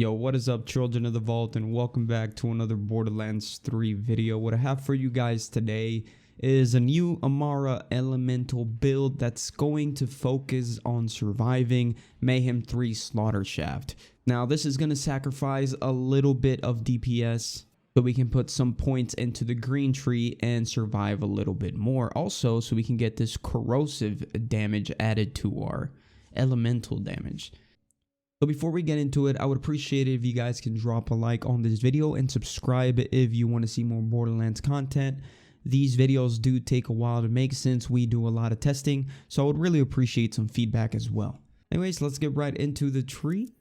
Yo, what is up, children of the vault, and welcome back to another Borderlands 3 video. What I have for you guys today is a new Amara Elemental build that's going to focus on surviving Mayhem 3 Slaughtershaft. Now, this is going to sacrifice a little bit of DPS so we can put some points into the green tree and survive a little bit more. Also, so we can get this corrosive damage added to our elemental damage. So before we get into it, I would appreciate it if you guys can drop a like on this video and subscribe if you want to see more Borderlands content. These videos do take a while to make since we do a lot of testing, so I would really appreciate some feedback as well. Anyways, let's get right into the tree.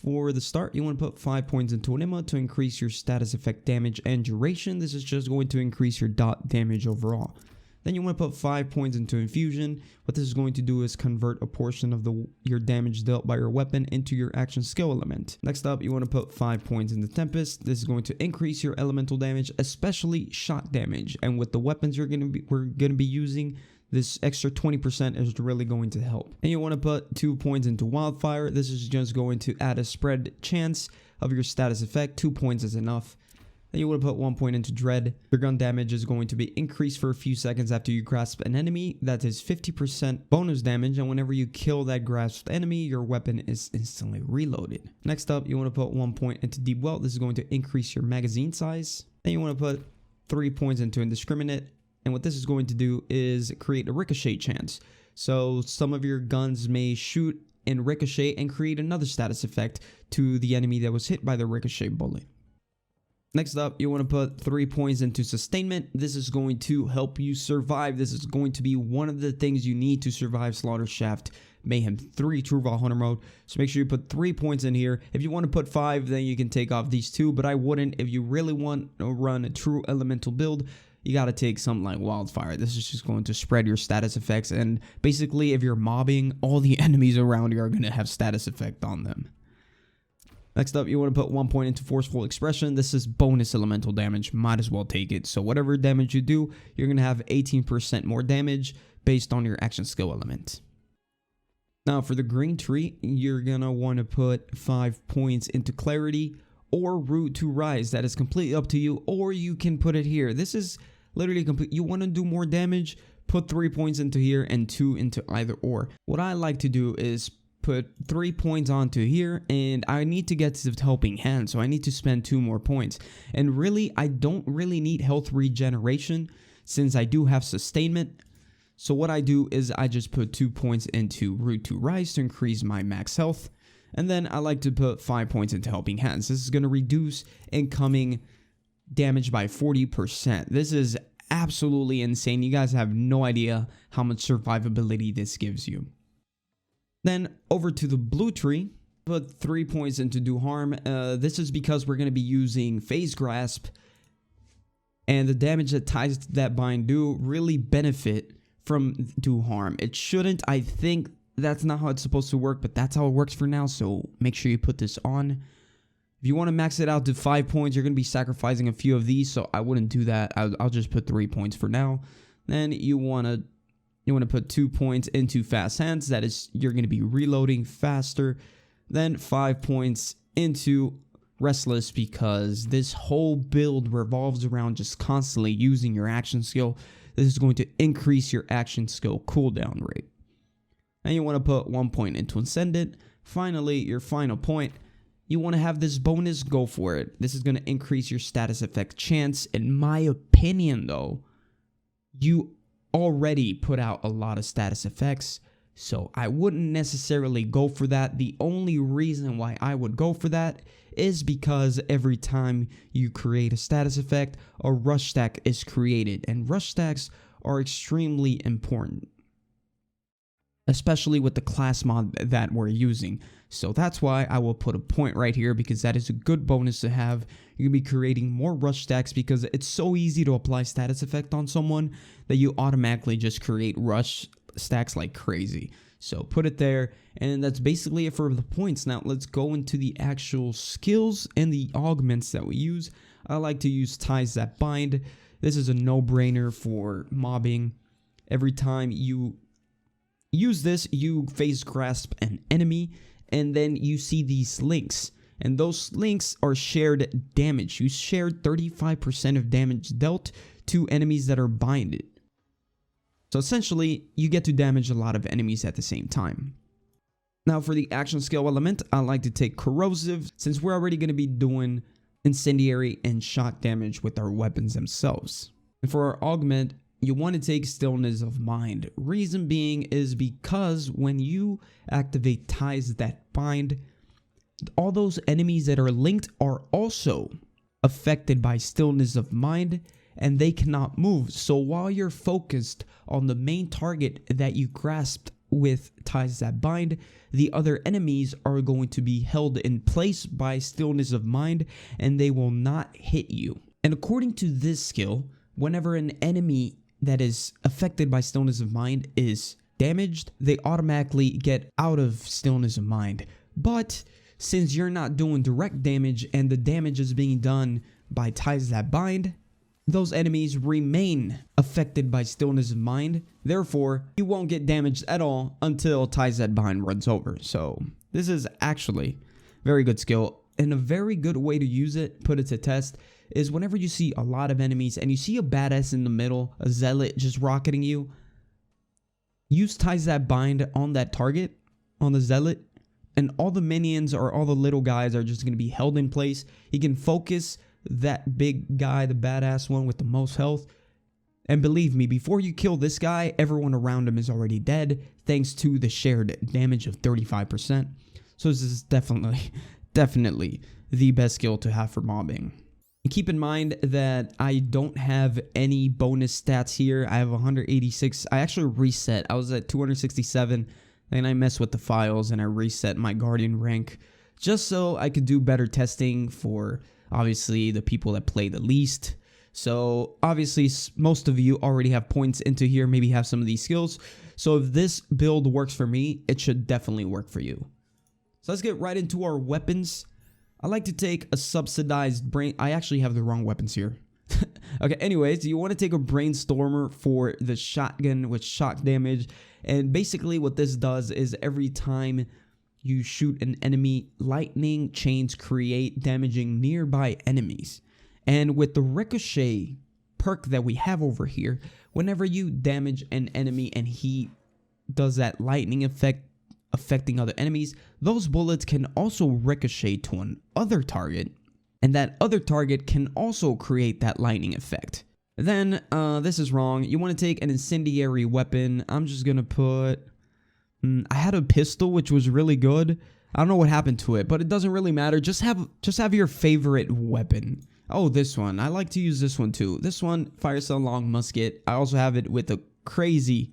For the start, you want to put 5 points into Anima to increase your status effect damage and duration. This is just going to increase your dot damage overall. Then you want to put 5 points into Infusion. What this is going to do is convert a portion of your damage dealt by your weapon into your action skill element. Next up, you want to put 5 points into Tempest. This is going to increase your elemental damage, especially shot damage. And with the weapons we're going to be using, this extra 20% is really going to help. And you want to put 2 points into Wildfire. This is just going to add a spread chance of your status effect. 2 points is enough. Then you want to put 1 point into Dread. Your gun damage is going to be increased for a few seconds after you grasp an enemy. That is 50% bonus damage, and whenever you kill that grasped enemy, your weapon is instantly reloaded. Next up, you want to put 1 point into Deep Welt. This is going to increase your magazine size. Then you want to put 3 points into Indiscriminate, and what this is going to do is create a ricochet chance. So some of your guns may shoot and ricochet and create another status effect to the enemy that was hit by the ricochet bullet. Next up, you want to put 3 points into Sustainment. This is going to help you survive. This is going to be one of the things you need to survive Slaughtershaft Mayhem 3 True Raw Hunter mode. So make sure you put 3 points in here. If you want to put 5, then you can take off these 2, but I wouldn't. If you really want to run a true elemental build, you got to take something like Wildfire. This is just going to spread your status effects, and basically if you're mobbing, all the enemies around you are going to have status effect on them. Next up, you want to put 1 point into Forceful Expression. This is bonus elemental damage. Might as well take it. So whatever damage you do, you're going to have 18% more damage based on your action skill element. Now for the green tree, you're going to want to put 5 points into Clarity or Root to Rise. That is completely up to you, or you can put it here. This is literally complete. You want to do more damage, put 3 points into here and 2 into either or. What I like to do is put 3 points onto here, and I need to get to Helping Hand, so I need to spend 2 more points. And really, I don't really need health regeneration since I do have Sustainment. So what I do is I just put 2 points into Root to Rise to increase my max health, and then I like to put 5 points into Helping Hands. This is going to reduce incoming damage by 40%. This is absolutely insane. You guys have no idea how much survivability this gives you. Then over to the blue tree, put 3 points into Do Harm. This is because we're going to be using Phase Grasp, and the damage that ties to that bind do really benefit from Do Harm. It shouldn't. I think that's not how it's supposed to work, but that's how it works for now, so make sure you put this on. If you want to max it out to 5 points, you're going to be sacrificing a few of these, so I wouldn't do that. I'll just put 3 points for now. Then you want to put 2 points into Fast Hands. That is, you're going to be reloading faster. Then 5 points into Restless, because this whole build revolves around just constantly using your action skill. This is going to increase your action skill cooldown rate. And you want to put 1 point into Ascendant. Finally, your final point, you want to have this bonus, go for it. This is going to increase your status effect chance. In my opinion, though, you already put out a lot of status effects, so I wouldn't necessarily go for that. The only reason why I would go for that is because every time you create a status effect, a rush stack is created, and rush stacks are extremely important, especially with the class mod that we're using. So that's why I will put a point right here, because that is a good bonus to have. You're going to be creating more rush stacks because it's so easy to apply status effect on someone that you automatically just create rush stacks like crazy. So put it there, and that's basically it for the points. Now let's go into the actual skills and the augments that we use. I like to use Ties That Bind. This is a no-brainer for mobbing. Every time you use this, you phase grasp an enemy, and then you see these links. And those links are shared damage. You shared 35% of damage dealt to enemies that are binded. So essentially, you get to damage a lot of enemies at the same time. Now for the action skill element, I like to take corrosive, since we're already going to be doing incendiary and shock damage with our weapons themselves. And for our augment, you want to take stillness of mind. Reason being is because when you activate ties that bind, all those enemies that are linked are also affected by stillness of mind, and they cannot move. So while you're focused on the main target that you grasped with ties that bind, the other enemies are going to be held in place by stillness of mind, and they will not hit you. And according to this skill, whenever an enemy that is affected by stillness of mind is damaged, they automatically get out of stillness of mind. But since you're not doing direct damage and the damage is being done by ties that bind, those enemies remain affected by stillness of mind. Therefore, you won't get damaged at all until ties that bind runs over. So this is actually a very good skill, and a very good way to use it, put it to test, is whenever you see a lot of enemies and you see a badass in the middle, a zealot just rocketing you, use ties that bind on that target, on the zealot, and all the minions or all the little guys are just going to be held in place. He can focus that big guy, the badass one with the most health. And believe me, before you kill this guy, everyone around him is already dead, thanks to the shared damage of 35%. So this is definitely the best skill to have for mobbing. And keep in mind that I don't have any bonus stats here. I have 186. I actually reset. I was at 267, and I messed with the files and I reset my guardian rank just so I could do better testing for obviously the people that play the least. So obviously most of you already have points into here, maybe have some of these skills. So if this build works for me, it should definitely work for you. So let's get right into our weapons. I like to take a subsidized brain. I actually have the wrong weapons here. Okay, anyways, you want to take a brainstormer for the shotgun with shock damage. And basically what this does is every time you shoot an enemy, lightning chains create, damaging nearby enemies. And with the ricochet perk that we have over here, whenever you damage an enemy and he does that lightning effect affecting other enemies, those bullets can also ricochet to another target, and that other target can also create that lightning effect. Then, this is wrong. You want to take an incendiary weapon. I'm just gonna put... I had a pistol, which was really good. I don't know what happened to it, but it doesn't really matter. Just have your favorite weapon. Oh, this one. I like to use this one too. This one fires a long musket. I also have it with a crazy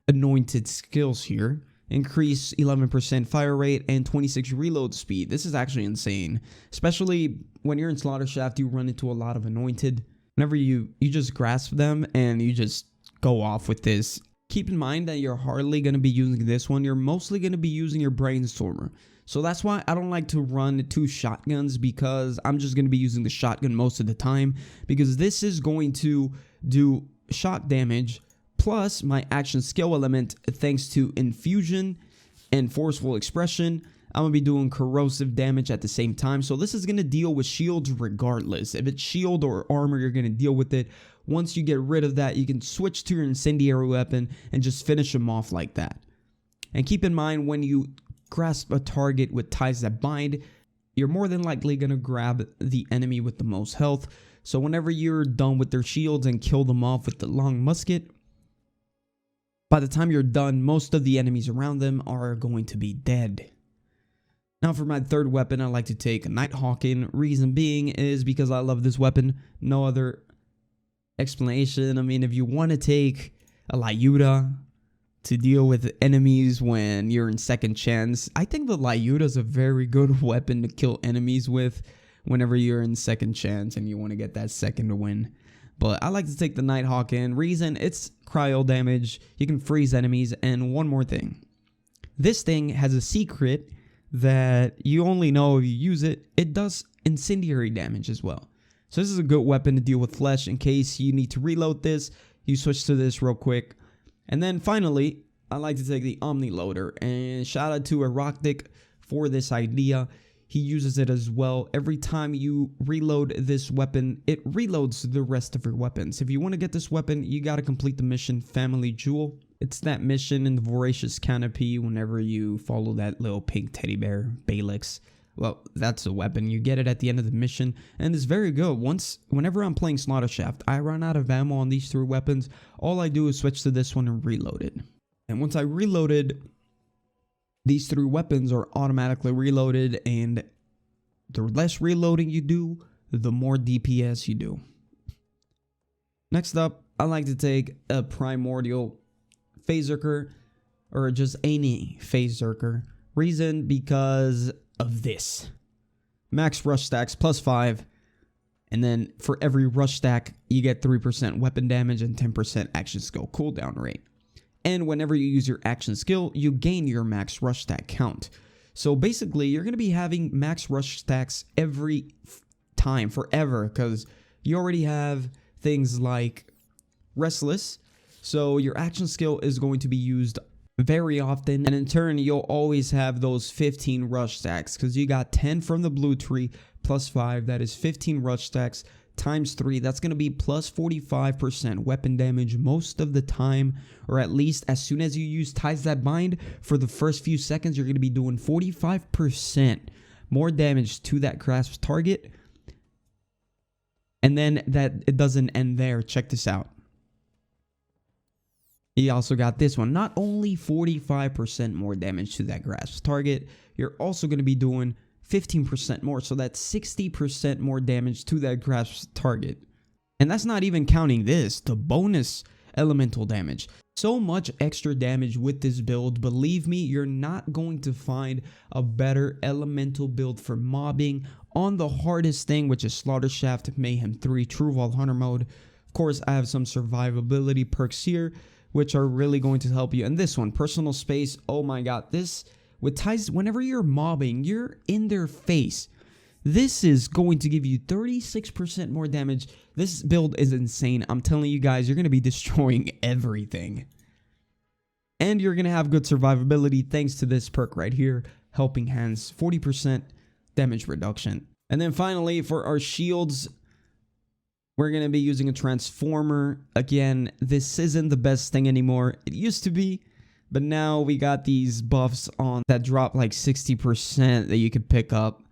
anointed skills here. Increase 11% fire rate and 26 reload speed. This is actually insane. Especially when you're in Slaughter you run into a lot of anointed. Whenever you just grasp them and you just go off with this. Keep in mind that you're hardly going to be using this one. You're mostly going to be using your brainstormer. So that's why I don't like to run two shotguns, because I'm just going to be using the shotgun most of the time, because this is going to do shock damage plus my action skill element thanks to infusion and forceful expression. I'm going to be doing corrosive damage at the same time. So this is going to deal with shields regardless. If it's shield or armor, you're going to deal with it. Once you get rid of that, you can switch to your incendiary weapon and just finish them off like that. And keep in mind, when you grasp a target with ties that bind, you're more than likely going to grab the enemy with the most health. So whenever you're done with their shields and kill them off with the long musket, by the time you're done, most of the enemies around them are going to be dead. Now for my third weapon, I like to take Nighthawking. Reason being is because I love this weapon. No other explanation. I mean, if you want to take a Lyuda to deal with enemies when you're in second chance, I think the Lyuda is a very good weapon to kill enemies with whenever you're in second chance and you want to get that second win. But I like to take the Nighthawking. Reason, it's cryo damage. You can freeze enemies. And one more thing. This thing has a secret that you only know if you use it. It does incendiary damage as well. So this is a good weapon to deal with flesh in case you need to reload this. You switch to this real quick. And then finally, I like to take the Omni Loader. And shout out to Eroctic for this idea. he uses it as well. Every time you reload this weapon, it reloads the rest of your weapons. If you want to get this weapon, you got to complete the mission Family Jewel. It's that mission in the Voracious Canopy whenever you follow that little pink teddy bear, Balix. Well, that's a weapon. You get it at the end of the mission, and it's very good. Whenever I'm playing Slaughtershaft, I run out of ammo on these 3 weapons. All I do is switch to this one and reload it. And once I reloaded, these 3 weapons are automatically reloaded, and the less reloading you do, the more DPS you do. Next up, I like to take a Primordial Phaserker, or just any Phaserker. Reason, because of this. Max rush stacks +5, and then for every rush stack, you get 3% weapon damage and 10% action skill cooldown rate. And whenever you use your action skill, you gain your max rush stack count. So basically, you're going to be having max rush stacks every time, forever, because you already have things like Restless. So your action skill is going to be used very often, and in turn, you'll always have those 15 rush stacks, because you got 10 from the blue tree +5, that is 15 rush stacks. Times 3, that's going to be plus 45% weapon damage most of the time, or at least as soon as you use Ties That Bind. For the first few seconds, you're going to be doing 45% more damage to that grasp target. And then that it doesn't end there. Check this out. You also got this one. Not only 45% more damage to that grasp target, you're also going to be doing 15% more, so that's 60% more damage to that grasp target. And that's not even counting this, the bonus elemental damage. So much extra damage with this build. Believe me, you're not going to find a better elemental build for mobbing on the hardest thing, which is Slaughtershaft Mayhem 3 True Vault Hunter mode. Of course, I have some survivability perks here, which are really going to help you. And this one, personal space, oh my god, this with ties, whenever you're mobbing, you're in their face. This is going to give you 36% more damage. This build is insane. I'm telling you guys, you're going to be destroying everything. And you're going to have good survivability thanks to this perk right here, Helping Hands, 40% damage reduction. And then finally, for our shields, we're going to be using a transformer. Again, this isn't the best thing anymore. It used to be. But now we got these buffs on that drop like 60% that you could pick up.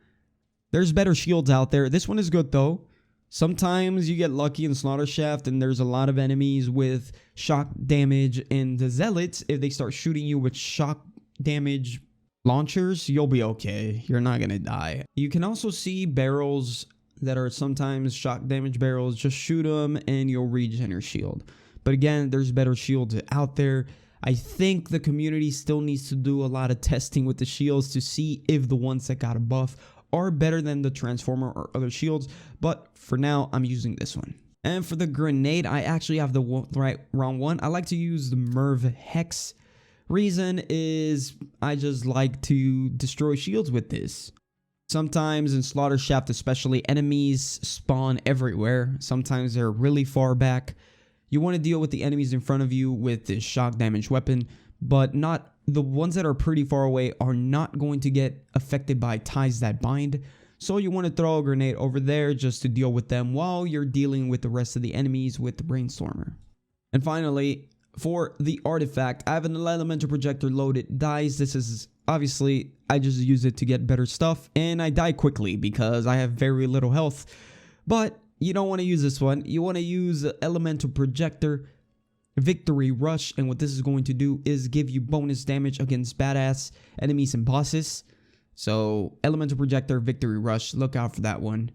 There's better shields out there. This one is good though. Sometimes you get lucky in Slaughtershaft and there's a lot of enemies with shock damage, and the zealots, if they start shooting you with shock damage launchers, you'll be okay. You're not gonna die. You can also see barrels that are sometimes shock damage barrels. Just shoot them and you'll regen your shield. But again, there's better shields out there. I think the community still needs to do a lot of testing with the shields to see if the ones that got a buff are better than the transformer or other shields. But for now, I'm using this one. And for the grenade, I actually have the wrong one. I like to use the Merv Hex. Reason is I just like to destroy shields with this. Sometimes in Slaughtershaft especially, enemies spawn everywhere. Sometimes they're really far back. You want to deal with the enemies in front of you with this shock damage weapon, but not the ones that are pretty far away are not going to get affected by Ties That Bind. So you want to throw a grenade over there just to deal with them while you're dealing with the rest of the enemies with the Brainstormer. And finally, for the artifact, I have an elemental projector loaded. Dies. This is obviously, I just use it to get better stuff, and I die quickly because I have very little health. But you don't want to use this one. You want to use elemental projector Victory Rush, and what this is going to do is give you bonus damage against badass enemies and bosses. So elemental projector Victory Rush, look out for that one.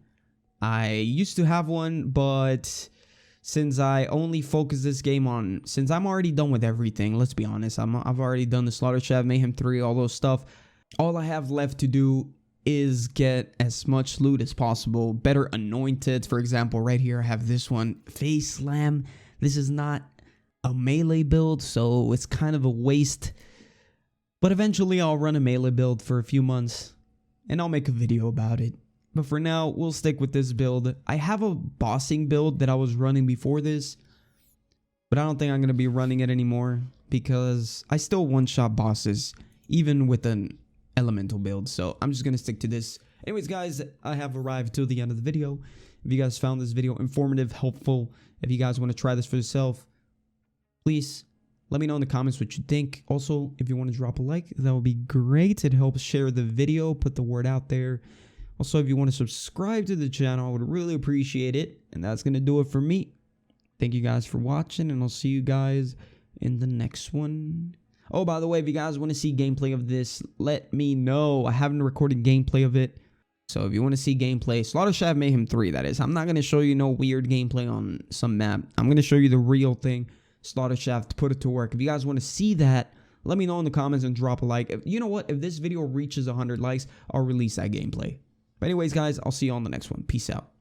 I used to have one, but since I only focus this game on, since I'm already done with everything, let's be honest, I've already done the Slaughtershaft, Mayhem 3, all those stuff. All I have left to do is get as much loot as possible, better anointed. For example, right here I have this one, Face Slam. This is not a melee build, so it's kind of a waste, but eventually I'll run a melee build for a few months and I'll make a video about it. But for now, we'll stick with this build. I have a bossing build that I was running before this, but I don't think I'm going to be running it anymore because I still one-shot bosses even with an elemental build. So I'm just going to stick to this Anyways, guys, I have arrived to the end of the video. If you guys found this video informative, helpful, if you guys want to try this for yourself, please let me know in the comments what you think. Also, if you want to drop a like, that would be great. It helps share the video, put the word out there. Also, if you want to subscribe to the channel, I would really appreciate it. And that's going to do it for me. Thank you guys for watching, and I'll see you guys in the next one. Oh, by the way, if you guys want to see gameplay of this, let me know. I haven't recorded gameplay of it. So if you want to see gameplay, Slaughter Mayhem 3, that is. I'm not going to show you no weird gameplay on some map. I'm going to show you the real thing. Slaughtershaft, put it to work. If you guys want to see that, let me know in the comments and drop a like. You know what? If this video reaches 100 likes, I'll release that gameplay. But anyways, guys, I'll see you on the next one. Peace out.